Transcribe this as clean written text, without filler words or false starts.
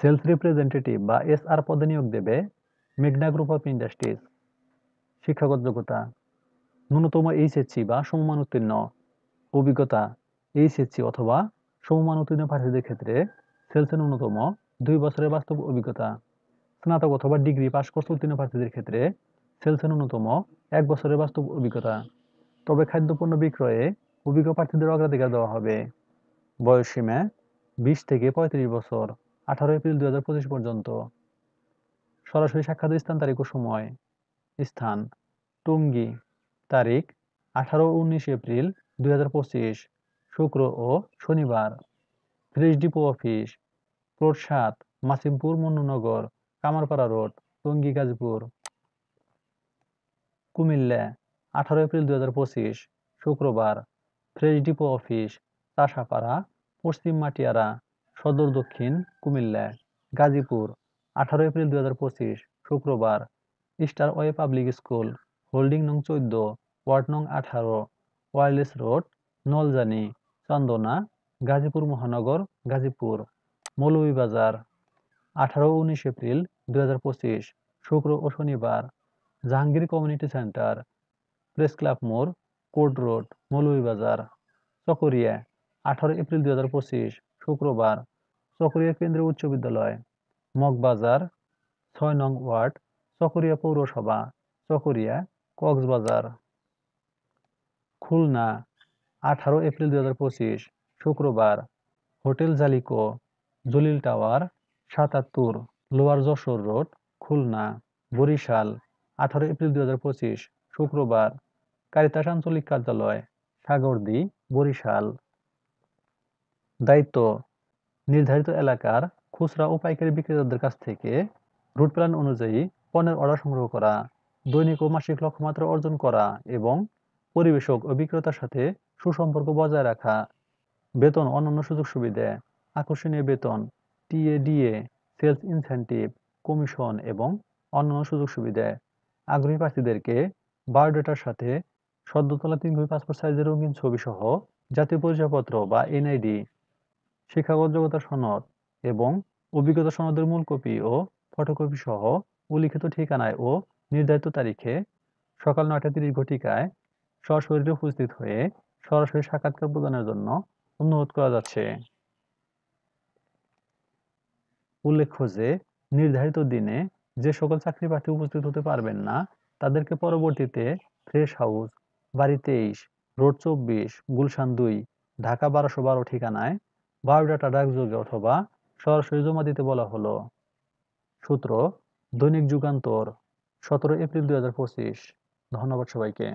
Sales representative বা SR পদে নিয়োগ দেবে মেঘনা গ্রুপ অফ ইন্ডাস্ট্রিজ। শিক্ষাগত যোগ্যতা ন্যূনতম এইচএসসি বা সমমান উত্তীর্ণ। অভিজ্ঞতা এইচএসসি অথবা সমমান উত্তীর্ণ প্রার্থীদের ক্ষেত্রে সেলসে ন্যূনতম 2 বছরের বাস্তব অভিজ্ঞতা। স্নাতক অথবা ডিগ্রি পাশ কোর্স উত্তীর্ণ প্রার্থীদের ক্ষেত্রে সেলসে ন্যূনতম 1 বছরের বাস্তব অভিজ্ঞতা। তবে খাদ্যপণ্য বিক্রয়ে অভিজ্ঞ প্রার্থীদের অগ্রাধিকার দেওয়া হবে। বয়সসীমা 20 থেকে 35 বছর, 18 এপ্রিল 2025 পর্যন্ত। সরাসরি সাক্ষাতের স্থান, তারিখ ও সময়। স্থান টঙ্গী। তারিখ 18 ও 19 এপ্রিল 2025, শুক্র ও শনিবার। Fresh depot office, plot 7, Masimpur Mannunagar, Kamarpara road, Tongi, Gazipur. Comilla 18 April 2025, শুক্রবার। ফ্রেশ ডিপো অফিস, চাষাপাড়া, পশ্চিম মাটিয়ারা, সদর দক্ষিণ কুমিল্লা। গাজীপুর 18 এপ্রিল 2025, শুক্রবার। Star way public school, holding নং 14, ওয়ার্ড নং 18, ওয়্যারলেস রোড, নলজানি, চান্দনা, গাজীপুর মহানগর, গাজীপুর। মৌলভীবাজার 18 ও 19 এপ্রিল 2025, শুক্র ও শনিবার। Jahangir community centre, press club মোড়, court road, Moulvibazar. Chakaria 18 April 2025, শুক্রবার। চকরিয়া কেন্দ্রীয় উচ্চ বিদ্যালয়। মগবাজার 6 নং ওয়ার্ড, চকরিয়া পৌরসভা, চকরিয়া, কক্সবাজার। খুলনা 18 এপ্রিল 2025, শুক্রবার। Hotel Jaliko, Jalil tower, 77, lower Jessore road, Khulna. Barishal 18 April 2025, শুক্রবার। কারিতাস আঞ্চলিক কার্যালয়, সাগরদী, বরিশাল। দায়িত্ব নির্ধারিত এলাকার খুচরা ও পাইকারি বিক্রেতাদের কাছ থেকে রুট প্ল্যান অনুযায়ী পণ্যের অর্ডার সংগ্রহ করা, দৈনিক ও মাসিক লক্ষ্যমাত্রা অর্জন করা এবং পরিবেশক ও বিক্রেতার সাথে সুসম্পর্ক বজায় রাখা। বেতন অন্যান্য সুযোগ সুবিধা, আকর্ষণীয় বেতন, টিএডিএ, সেলস ইনসেনটিভ, কমিশন এবং অন্যান্য সুযোগ সুবিধা। আগ্রহী প্রার্থীদেরকে বায়োডাটার সাথে সদ্য তোলা 3 কপি পাসপোর্ট সাইজের রঙিন ছবি সহ জাতীয় পরিচয়পত্র বা এনআইডি, শিক্ষাগত যোগ্যতা সনদ এবং অভিজ্ঞতা সনদের মূল কপি ও ফটোকপি সহ উল্লিখিত ঠিকানায় ও নির্ধারিত তারিখে সকাল 9:30 সশরীরে উপস্থিত হয়ে সরাসরি সাক্ষাৎকার প্রদানের জন্য অনুরোধ করা যাচ্ছে। উল্লেখ্য যে নির্ধারিত দিনে যে সকল চাকরি প্রার্থী উপস্থিত হতে পারবেন না তাদেরকে পরবর্তীতে ফ্রেশ হাউস, বাড়ি 23, রোড 24, গুলশান 2, ঢাকা 1212 ঠিকানায় বায়োডাটা ডাকযোগে অথবা সরাসরি জমা দিতে বলা হলো। সূত্র দৈনিক যুগান্তর, 17 এপ্রিল 2025। ধন্যবাদ সবাইকে।